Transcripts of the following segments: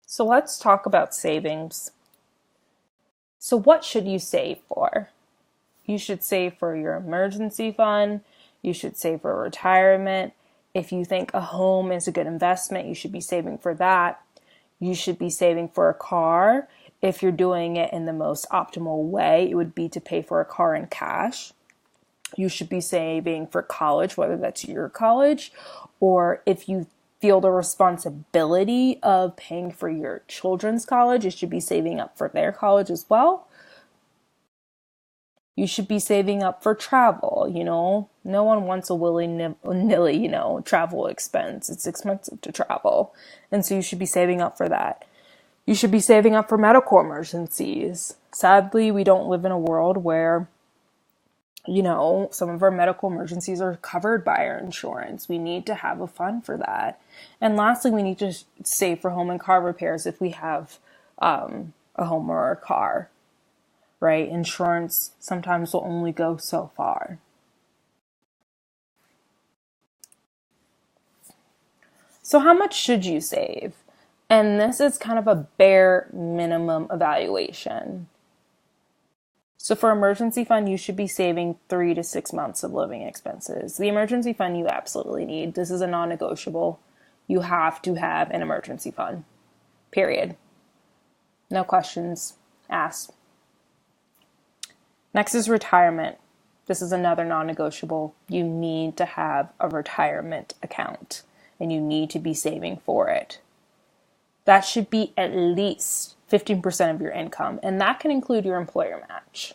So let's talk about savings. So, what should you save for? You should save for your emergency fund. You should save for retirement. If you think a home is a good investment, you should be saving for that. You should be saving for a car. If you're doing it in the most optimal way, it would be to pay for a car in cash. You should be saving for college, whether that's your college, or if you feel the responsibility of paying for your children's college, you should be saving up for their college as well. You should be saving up for travel, No one wants a willy-nilly, travel expense. It's expensive to travel. And so you should be saving up for that. You should be saving up for medical emergencies. Sadly, we don't live in a world where some of our medical emergencies are covered by our insurance. We need to have a fund for that. And lastly, we need to save for home and car repairs if we have a home or a car, right? Insurance sometimes will only go so far. So how much should you save? And this is kind of a bare minimum evaluation. So for emergency fund, you should be saving 3 to 6 months of living expenses. The emergency fund you absolutely need. This is a non-negotiable. You have to have an emergency fund, period. No questions asked. Next is retirement. This is another non-negotiable. You need to have a retirement account and you need to be saving for it. That should be at least 15% of your income, and that can include your employer match.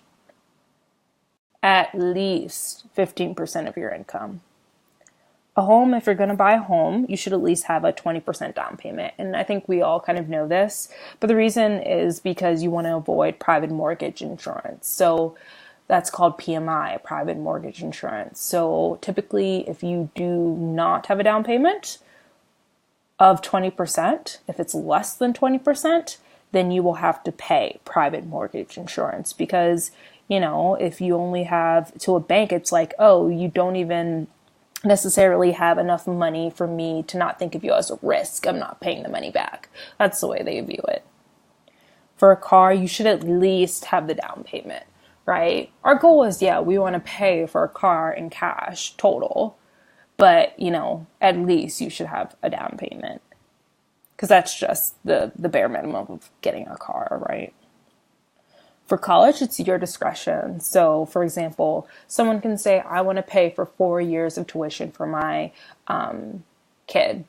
At least 15% of your income. A home, if you're going to buy a home, you should at least have a 20% down payment. And I think we all kind of know this, but the reason is because you want to avoid private mortgage insurance. So that's called PMI, private mortgage insurance. So typically, if you do not have a down payment of 20%, if it's less than 20%, then you will have to pay private mortgage insurance because, if you only have to a bank, it's like, oh, you don't even necessarily have enough money for me to not think of you as a risk. I'm not paying the money back. That's the way they view it. For a car, you should at least have the down payment, right? Our goal is, we want to pay for a car in cash total, but, at least you should have a down payment because that's just the bare minimum of getting a car, right? For college, it's your discretion. So, for example, someone can say, I want to pay for 4 years of tuition for my kid.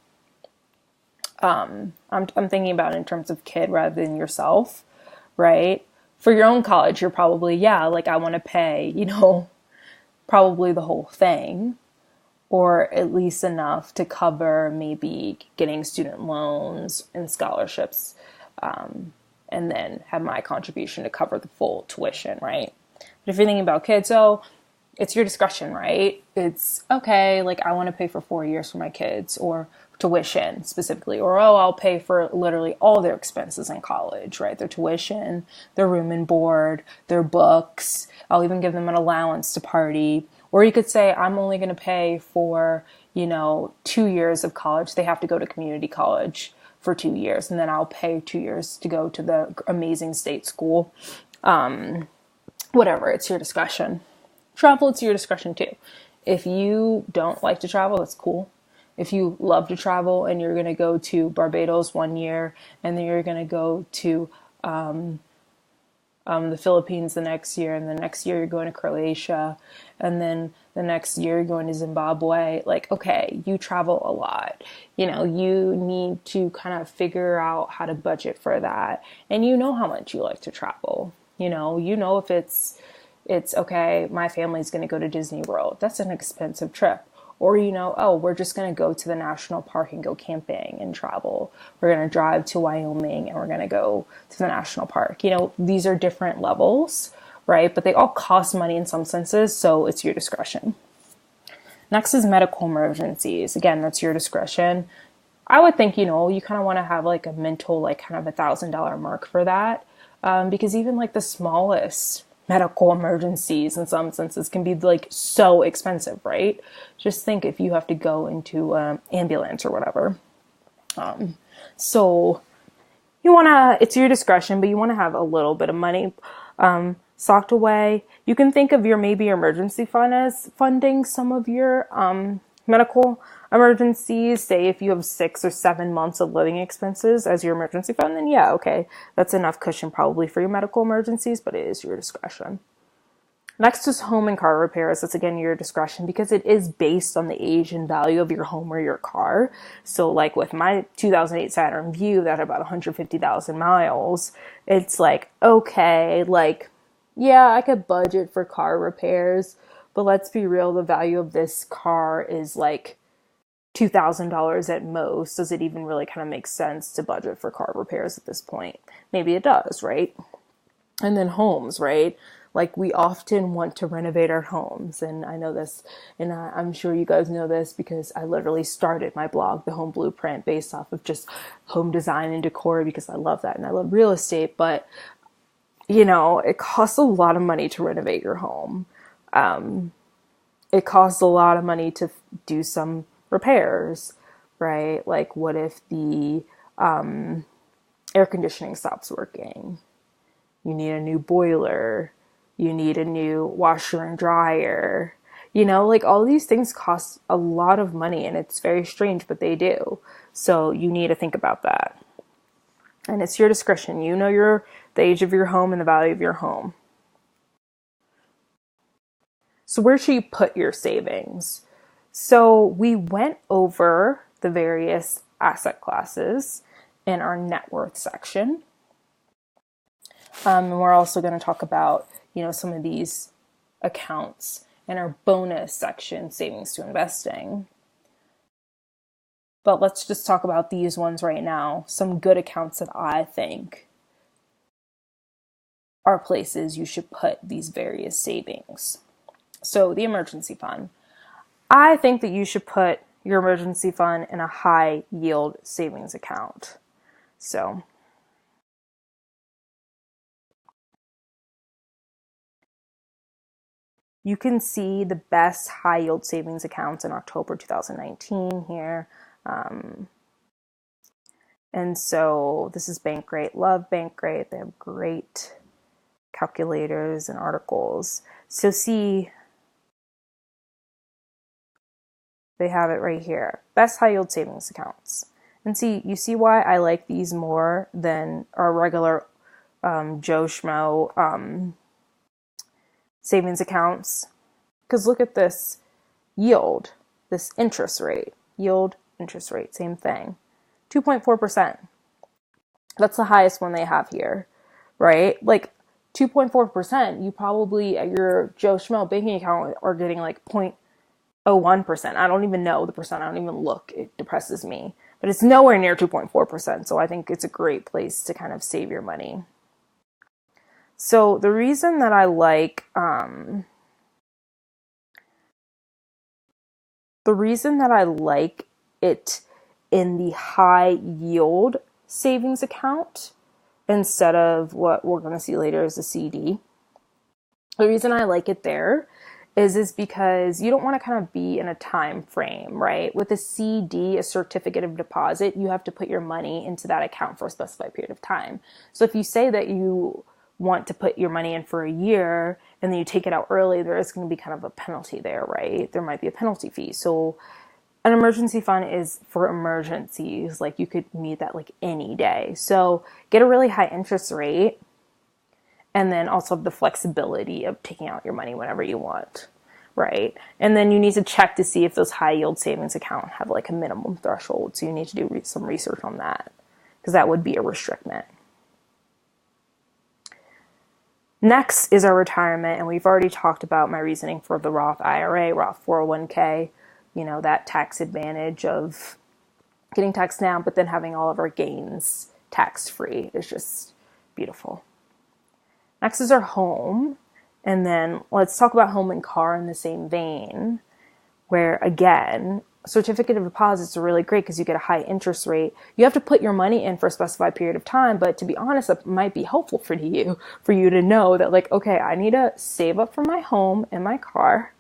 I'm thinking about it in terms of kid rather than yourself, right? For your own college, you're probably, I want to pay, probably the whole thing, or at least enough to cover maybe getting student loans and scholarships. And then have my contribution to cover the full tuition, right? But if you're thinking about kids, it's your discretion, right? It's okay, I want to pay for 4 years for my kids or tuition specifically, or I'll pay for literally all their expenses in college, right? Their tuition, their room and board, their books. I'll even give them an allowance to party. Or you could say, I'm only going to pay for, 2 years of college. They have to go to community college for 2 years, and then I'll pay 2 years to go to the amazing state school. Whatever, it's your discretion. Travel, it's your discretion too. If you don't like to travel, that's cool. If you love to travel and you're going to go to Barbados 1 year, and then you're going to go to the Philippines the next year, and the next year you're going to Croatia, and then the next year you're going to Zimbabwe. Okay, you travel a lot. You need to kind of figure out how to budget for that. And you know how much you like to travel. If it's okay, my family's going to go to Disney World. That's an expensive trip. Or, we're just going to go to the national park and go camping and travel. We're going to drive to Wyoming and we're going to go to the national park. These are different levels, right? But they all cost money in some senses, so it's your discretion. Next is medical emergencies. Again, that's your discretion. I would think, you kind of want to have a mental, kind of $1,000 mark for that. Because even the smallest medical emergencies in some senses can be so expensive, right? Just think if you have to go into an ambulance or whatever. So it's your discretion, but you want to have a little bit of money socked away. You can think of maybe your emergency fund as funding some of your medical emergencies. Say if you have 6 or 7 months of living expenses as your emergency fund, then yeah, okay, that's enough cushion probably for your medical emergencies, but it is your discretion. Next is home and car repairs. That's again your discretion because it is based on the age and value of your home or your car. So like with my 2008 Saturn Vue that had about 150,000 miles, it's like, okay, like, yeah, I could budget for car repairs, but let's be real, the value of this car is like $2,000 at most. Does it even really kind of make sense to budget for car repairs at this point? Maybe it does, right? And then homes, right? Like we often want to renovate our homes. And I know this, and I'm sure you guys know this because I literally started my blog, The Home Blueprint, based off of just home design and decor because I love that and I love real estate. But, it costs a lot of money to renovate your home. It costs a lot of money to do some repairs, right? Like what if the air conditioning stops working? You need a new boiler. You need a new washer and dryer. Like all these things cost a lot of money and it's very strange, but they do. So you need to think about that. And it's your discretion. The age of your home and the value of your home. So where should you put your savings? So we went over the various asset classes in our net worth section. And we're also going to talk about, some of these accounts in our bonus section, savings to investing. But let's just talk about these ones right now. Some good accounts that I think are places you should put these various savings. So the emergency fund. I think that you should put your emergency fund in a high yield savings account. So you can see the best high yield savings accounts in October 2019 here. And so this is Bankrate. Love Bankrate. They have great calculators and articles. So see, they have it right here. Best high yield savings accounts. And you see why I like these more than our regular Joe Schmo savings accounts. Because look at this yield, this interest rate. Yield, interest rate, same thing. 2.4%. That's the highest one they have here, right? Like 2.4%, you probably at your Joe Schmo banking account are getting like 0.01%. I don't even know the percent. I don't even look. It depresses me. But it's nowhere near 2.4%. So I think it's a great place to kind of save your money. So the reason that I like it in the high yield savings account instead of what we're going to see later as a CD. The reason I like it there is because you don't want to kind of be in a time frame, right? With a CD, a certificate of deposit, you have to put your money into that account for a specified period of time. So if you say that you want to put your money in for a year and then you take it out early, there is going to be kind of a penalty there, right? There might be a penalty fee. So an emergency fund is for emergencies. Like you could need that like any day. So get a really high interest rate and then also have the flexibility of taking out your money whenever you want, right? And then you need to check to see if those high yield savings accounts have like a minimum threshold. So you need to do some research on that because that would be a restriction. Next is our retirement, and we've already talked about my reasoning for the Roth IRA, Roth 401k, that tax advantage of getting taxed now, but then having all of our gains tax-free is just beautiful. Next is our home, and then let's talk about home and car in the same vein, where again, certificate of deposits are really great because you get a high interest rate. You have to put your money in for a specified period of time, but to be honest, it might be helpful for you to know that like, okay, I need to save up for my home and my car,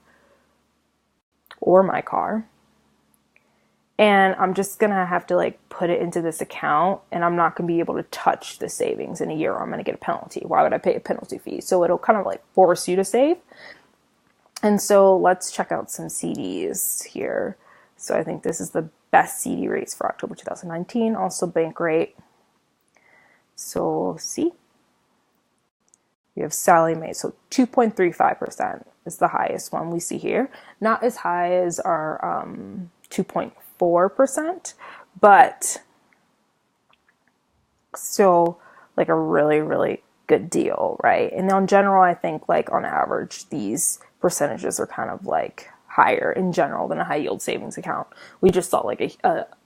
And I'm just gonna have to like put it into this account, and I'm not gonna be able to touch the savings in a year, or I'm gonna get a penalty. Why would I pay a penalty fee? So it'll kind of like force you to save. And so let's check out some CDs here. So I think this is the best CD rates for October 2019, also Bankrate. So see, we have Sallie Mae, so 2.35% is the highest one we see here. Not as high as our 2.4%, but still like a really, really good deal, right? And in general, I think like on average, these percentages are kind of like higher in general than a high yield savings account. We just saw like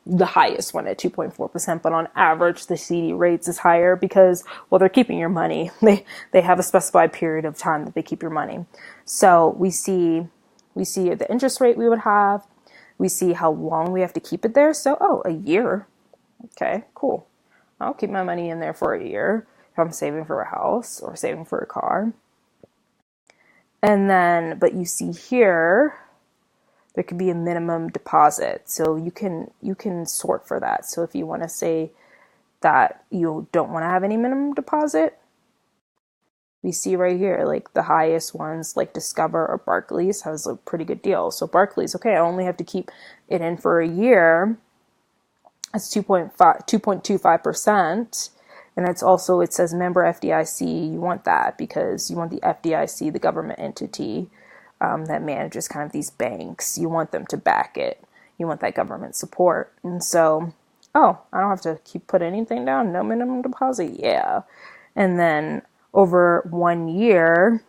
the highest one at 2.4%, but on average the CD rates is higher because, well, they're keeping your money. They have a specified period of time that they keep your money. So we see the interest rate we would have. We see how long we have to keep it there. So, a year. Okay, cool. I'll keep my money in there for a year if I'm saving for a house or saving for a car. And then, but you see here, there could be a minimum deposit. So you can sort for that. So if you want to say that you don't want to have any minimum deposit, we see right here, like the highest ones, like Discover or Barclays, has a pretty good deal. So Barclays, okay, I only have to keep it in for a year. It's 2.25%. And it's also, it says member FDIC. You want that because you want the FDIC, the government entity that manages kind of these banks. You want them to back it. You want that government support. And so, I don't have to put anything down. No minimum deposit. Yeah. And then over 1 year,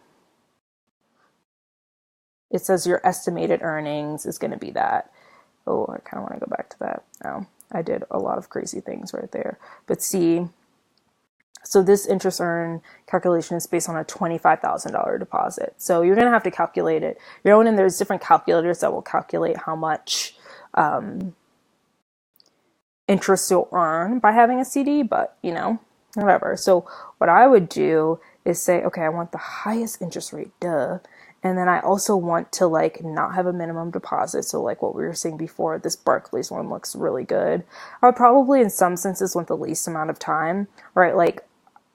it says your estimated earnings is going to be that. Oh, I kind of want to go back to that. Oh, I did a lot of crazy things right there. But see, so this interest earn calculation is based on a $25,000 deposit. So you're going to have to calculate it your own, and there's different calculators that will calculate how much interest you'll earn by having a CD, but whatever. So what I would do is say, okay, I want the highest interest rate, duh. And then I also want to like not have a minimum deposit. So like what we were saying before, this Barclays one looks really good. I would probably in some senses want the least amount of time, right? Like,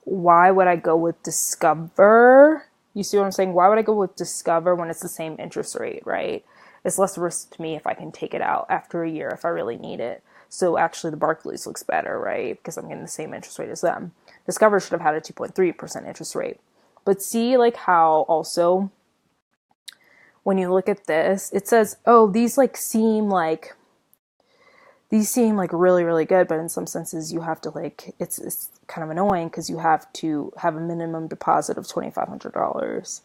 why would I go with Discover? You see what I'm saying? Why would I go with Discover when it's the same interest rate, right? It's less risk to me if I can take it out after a year if I really need it. So actually the Barclays looks better, right? Because I'm getting the same interest rate as them. Discover should have had a 2.3% interest rate. But see like how also when you look at this, it says, these seem like really, really good, but in some senses you have to it's kind of annoying because you have to have a minimum deposit of $2,500.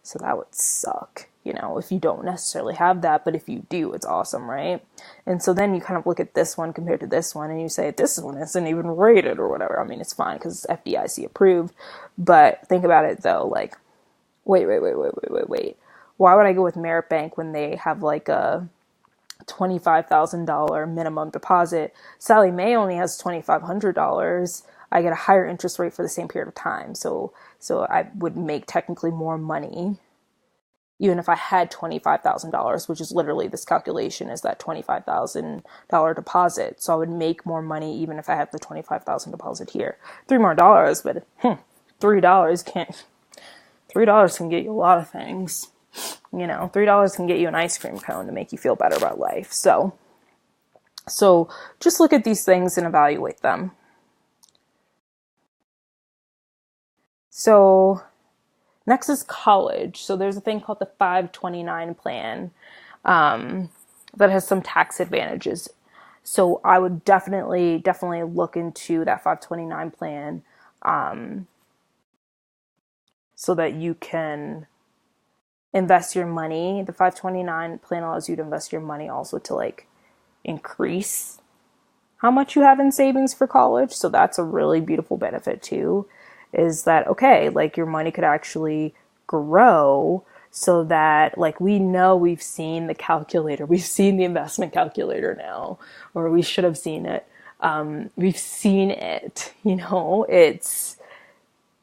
So that would suck, if you don't necessarily have that, but if you do, it's awesome, right? And so then you kind of look at this one compared to this one and you say, this one isn't even rated or whatever. I mean, it's fine because it's FDIC approved, but think about it though, like, wait. Why would I go with Merit Bank when they have like a $25,000 minimum deposit? Sallie Mae only has $2,500. I get a higher interest rate for the same period of time. So I would make technically more money even if I had $25,000, which is literally this calculation is that $25,000 deposit. So I would make more money even if I had the $25,000 deposit here. $3 more, but $3 can get you a lot of things. $3 can get you an ice cream cone to make you feel better about life. So just look at these things and evaluate them. So next is college. So there's a thing called the 529 plan that has some tax advantages. So I would definitely look into that 529 plan so that you can invest your money. The 529 plan allows you to invest your money also to increase how much you have in savings for college. So that's a really beautiful benefit too, is that, okay, your money could actually grow so that we've seen the calculator, we've seen the investment calculator now, or we should have seen it. We've seen it,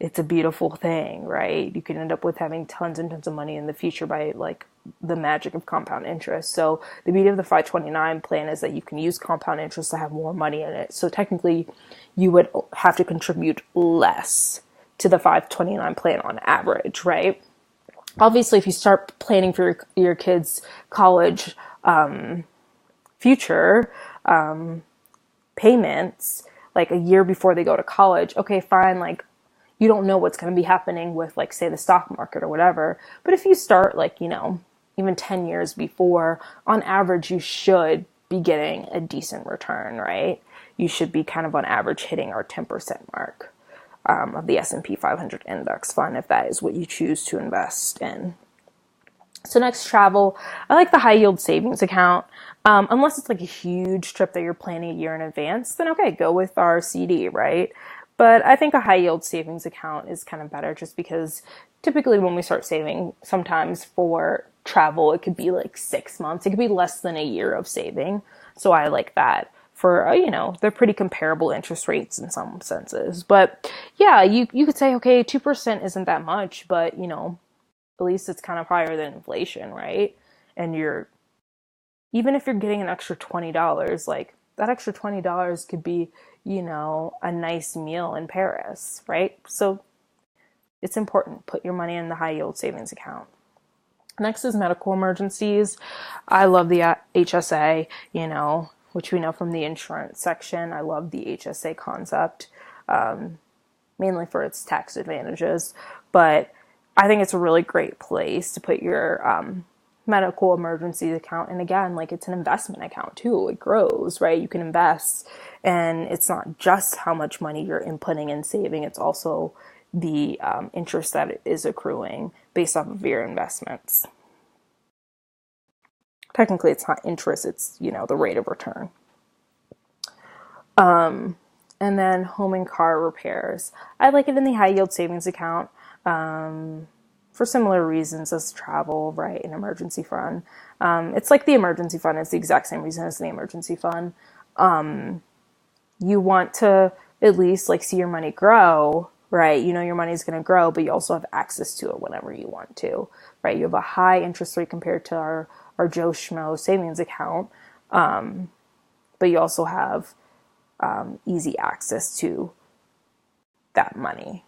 it's a beautiful thing, right? You can end up with having tons and tons of money in the future by the magic of compound interest. So the beauty of the 529 plan is that you can use compound interest to have more money in it. So technically you would have to contribute less to the 529 plan on average, right? Obviously, if you start planning for your kids' college future payments, like a year before they go to college, okay, fine, like you don't know what's going to be happening with, like, say, the stock market or whatever. But if you start, like, even 10 years before, on average, you should be getting a decent return, right? You should be kind of on average hitting our 10% mark of the S&P 500 index fund, if that is what you choose to invest in. So next, travel. I like the high yield savings account. Unless it's like a huge trip that you're planning a year in advance, then okay, go with our CD, right? But I think a high yield savings account is kind of better just because typically when we start saving, sometimes for travel, it could be like 6 months. It could be less than a year of saving. So I like that for, they're pretty comparable interest rates in some senses. But yeah, you could say, okay, 2% isn't that much, but at least it's kind of higher than inflation, right? And even if you're getting an extra $20, like that extra $20 could be, a nice meal in Paris, right? So it's important. Put your money in the high yield savings account. Next is medical emergencies. I love the HSA, which we know from the insurance section. I love the HSA concept, mainly for its tax advantages. But I think it's a really great place to put your medical emergencies account. And again, like, it's an investment account too. It grows, right? You can invest, and it's not just how much money you're inputting and saving. It's also the interest that it is accruing based off of your investments. Technically, it's not interest. It's, the rate of return. And then home and car repairs. I like it in the high yield savings account. For similar reasons as travel, right? An emergency fund. It's like the emergency fund. It's the exact same reason as the emergency fund. You want to at least like see your money grow, right? Your money is going to grow, but you also have access to it whenever you want to, right? You have a high interest rate compared to our Joe Schmo savings account. But you also have easy access to that money.